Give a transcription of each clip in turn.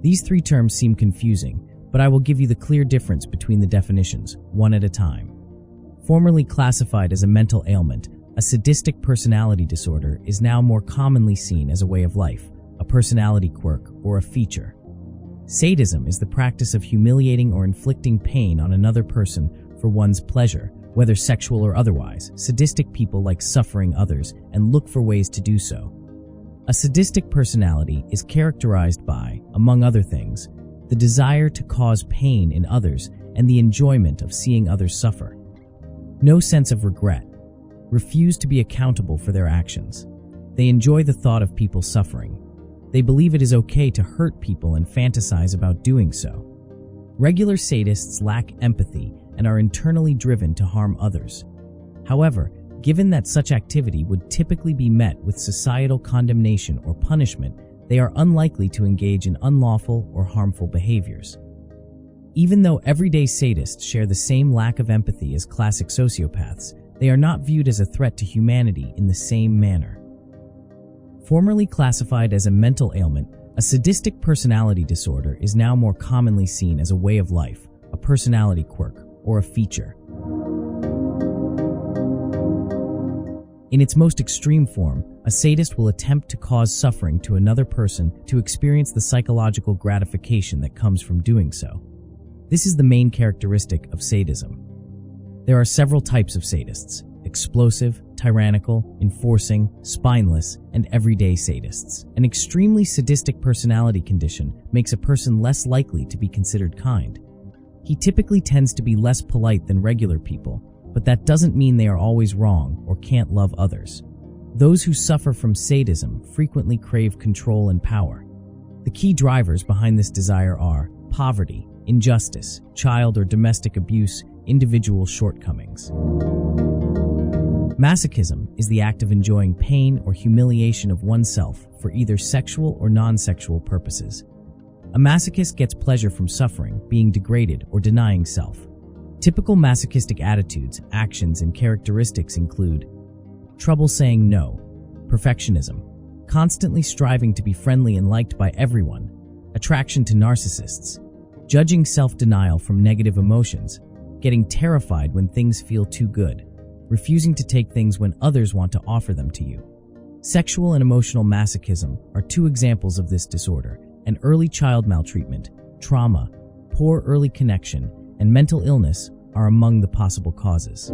These three terms seem confusing, but I will give you the clear difference between the definitions, one at a time. Formerly classified as a mental ailment, a sadistic personality disorder is now more commonly seen as a way of life, a personality quirk, or a feature. Sadism is the practice of humiliating or inflicting pain on another person for one's pleasure, whether sexual or otherwise. Sadistic people like suffering others and look for ways to do so. A sadistic personality is characterized by, among other things, the desire to cause pain in others and the enjoyment of seeing others suffer. No sense of regret. Refuse to be accountable for their actions. They enjoy the thought of people suffering. They believe it is okay to hurt people and fantasize about doing so. Regular sadists lack empathy and are internally driven to harm others. However, given that such activity would typically be met with societal condemnation or punishment, they are unlikely to engage in unlawful or harmful behaviors. Even though everyday sadists share the same lack of empathy as classic sociopaths, they are not viewed as a threat to humanity in the same manner. Formerly classified as a mental ailment, a sadistic personality disorder is now more commonly seen as a way of life, a personality quirk, or a feature. In its most extreme form, a sadist will attempt to cause suffering to another person to experience the psychological gratification that comes from doing so. This is the main characteristic of sadism. There are several types of sadists: explosive, tyrannical, enforcing, spineless, and everyday sadists. An extremely sadistic personality condition makes a person less likely to be considered kind. He typically tends to be less polite than regular people, but that doesn't mean they are always wrong or can't love others. Those who suffer from sadism frequently crave control and power. The key drivers behind this desire are poverty, injustice, child or domestic abuse, individual shortcomings. Masochism is the act of enjoying pain or humiliation of oneself for either sexual or non-sexual purposes. A masochist gets pleasure from suffering, being degraded, or denying self. Typical masochistic attitudes, actions, and characteristics include trouble saying no, perfectionism, constantly striving to be friendly and liked by everyone, attraction to narcissists, judging self-denial from negative emotions, getting terrified when things feel too good, refusing to take things when others want to offer them to you. Sexual and emotional masochism are two examples of this disorder, and early child maltreatment, trauma, poor early connection, and mental illness are among the possible causes.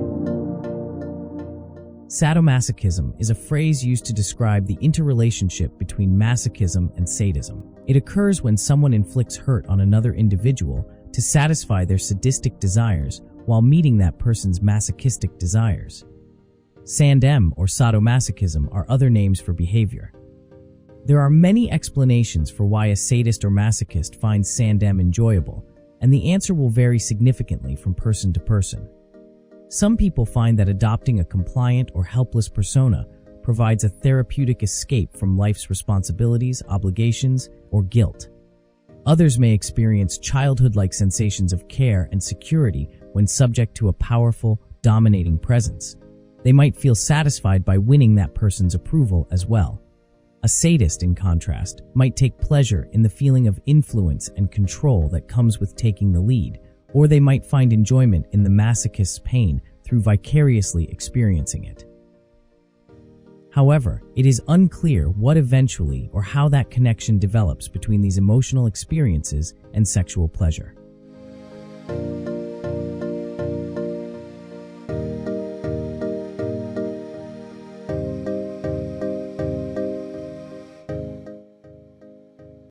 Sadomasochism is a phrase used to describe the interrelationship between masochism and sadism. It occurs when someone inflicts hurt on another individual to satisfy their sadistic desires while meeting that person's masochistic desires. Sadism or sadomasochism are other names for behavior. There are many explanations for why a sadist or masochist finds sadism enjoyable, and the answer will vary significantly from person to person. Some people find that adopting a compliant or helpless persona provides a therapeutic escape from life's responsibilities, obligations, or guilt. Others may experience childhood-like sensations of care and security when subject to a powerful, dominating presence. They might feel satisfied by winning that person's approval as well. A sadist, in contrast, might take pleasure in the feeling of influence and control that comes with taking the lead, or they might find enjoyment in the masochist's pain through vicariously experiencing it. However, it is unclear what eventually or how that connection develops between these emotional experiences and sexual pleasure.